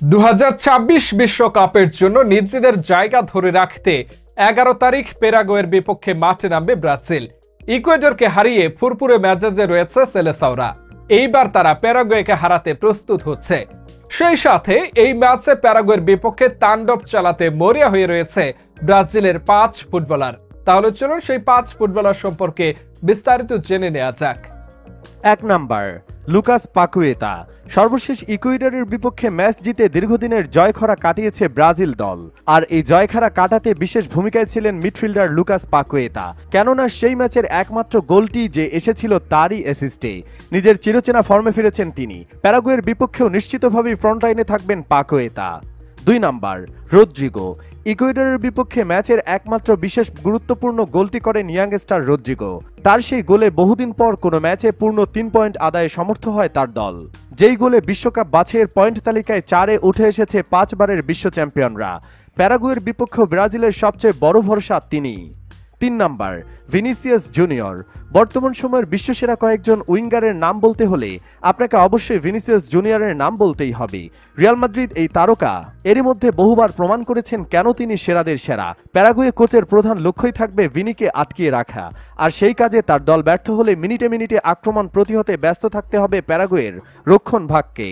2026 বিশ্বকাপের জন্য নিজেদের জায়গা ধরে রাখতে 11 তারিখ প্যারাগুয়ের বিপক্ষে মাঠে নামবে ব্রাজিল। ইকুয়েডরকে হারিয়ে ফুরফুরে মেজাজে রয়েছে সেলেসাওরা। এইবার তারা প্যারাগুয়েকে হারাতে প্রস্তুত হচ্ছে। সেই সাথে এই ম্যাচে প্যারাগুয়ের বিপক্ষে তাণ্ডব চালাতে মরিয়া হয়ে রয়েছে ব্রাজিলের 5 ফুটবলার। তাহলে চলুন সেই 5 ফুটবলার সম্পর্কে বিস্তারিত জেনে নেওয়া যাক। 1 নাম্বার লুকাস পাকুয়েতা। সর্বশেষ ইকুয়েডরের বিপক্ষে ম্যাচ জিতে দীর্ঘদিনের জয়খরা কাটিয়েছে ব্রাজিল দল। আর এই জয়খরা কাটাতে বিশেষ ভূমিকায় ছিলেন মিডফিল্ডার লুকাস পাকুয়েতা। কেননা সেই ম্যাচের একমাত্র গোলটি যে এসেছিল তারই অ্যাসিস্টে। নিজের চিরচেনা ফর্মে ফিরেছেন তিনি। প্যারাগুয়ের বিপক্ষেও নিশ্চিতভাবেই ফ্রন্টলাইনে থাকবেন পাকুয়েতা। 2 number Rodrigo. ইকুয়েডরের বিপক্ষে ম্যাচের একমাত্র বিশেষ গুরুত্বপূর্ণ গোলটি করেন ইয়াংস্টার রদ্রিগো। তার সেই গোলে বহুদিন পর কোনো ম্যাচে পূর্ণ 3 পয়েন্ট আদায়ে সমর্থ হয় তার দল। যেই গোলে বিশ্বকাপ বাছাইয়ের পয়েন্ট তালিকায় 4-এ উঠে এসেছে 5 বারের বিশ্ব চ্যাম্পিয়নরা। প্যারাগুয়ের বিপক্ষে ব্রাজিলের সবচেয়ে বড় ভরসা তিনি। 3 নাম্বার ভিনিসিয়াস জুনিয়র। বর্তমান সময়ের বিশ্বসেরা কয়েকজন উইঙ্গারের নাম বলতে হলে আপনাকে অবশ্যই ভিনিসিয়াস জুনিয়রের নাম বলতেই হবে। রিয়াল মাদ্রিদ এই তারকা এরই মধ্যে বহুবার প্রমাণ করেছেন কেন তিনি সেরাদের সেরা। প্যারাগুয়ে কোচের প্রধান লক্ষ্যই থাকবে ভিনিকে আটকিয়ে রাখা। আর সেই কাজে তার দল ব্যর্থ হলে মিনিটে মিনিটে আক্রমণ প্রতিহতে ব্যস্ত থাকতে হবে প্যারাগুয়ের রক্ষণ ভাগকে।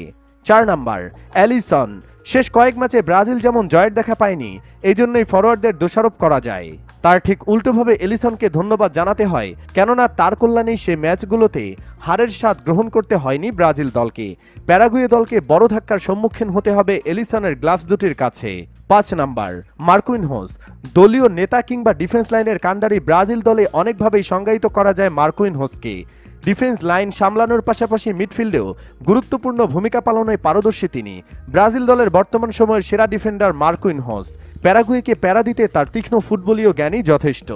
4 নাম্বার অ্যালিসন। শেষ কয়েক ম্যাচে ব্রাজিল যেমন জয়ের দেখা পায়নি, এই জন্যই ফরোয়ার্ডদের দোষারোপ করা যায়। তার ঠিক উল্টোভাবে এলিসনকে ধন্যবাদ জানাতে হয়, কেননা তার কল্যাণেই সে ম্যাচগুলোতে হারের স্বাদ গ্রহণ করতে হয়নি ব্রাজিল দলকে। প্যারাগুয়ে দলকে বড় ধাক্কার সম্মুখীন হতে হবে এলিসনের গ্লাভস দুটির কাছে। 5 নাম্বার মার্কুইনহোস। দলীয় নেতা কিংবা ডিফেন্স লাইনের কাণ্ডারি ব্রাজিল দলে অনেকভাবেই সংজ্ঞায়িত করা যায় মার্কুইনহোসকে। ডিফেন্স লাইন সামলানোর পাশাপাশি মিডফিল্ডেও গুরুত্বপূর্ণ ভূমিকা পালনে পারদর্শী তিনি। ব্রাজিল দলের বর্তমান সময়ের সেরা ডিফেন্ডার মার্কুইনহোস। প্যারাগুয়েকে প্যারা দিতে তার তীক্ষ্ণ ফুটবলীয় জ্ঞানই যথেষ্ট।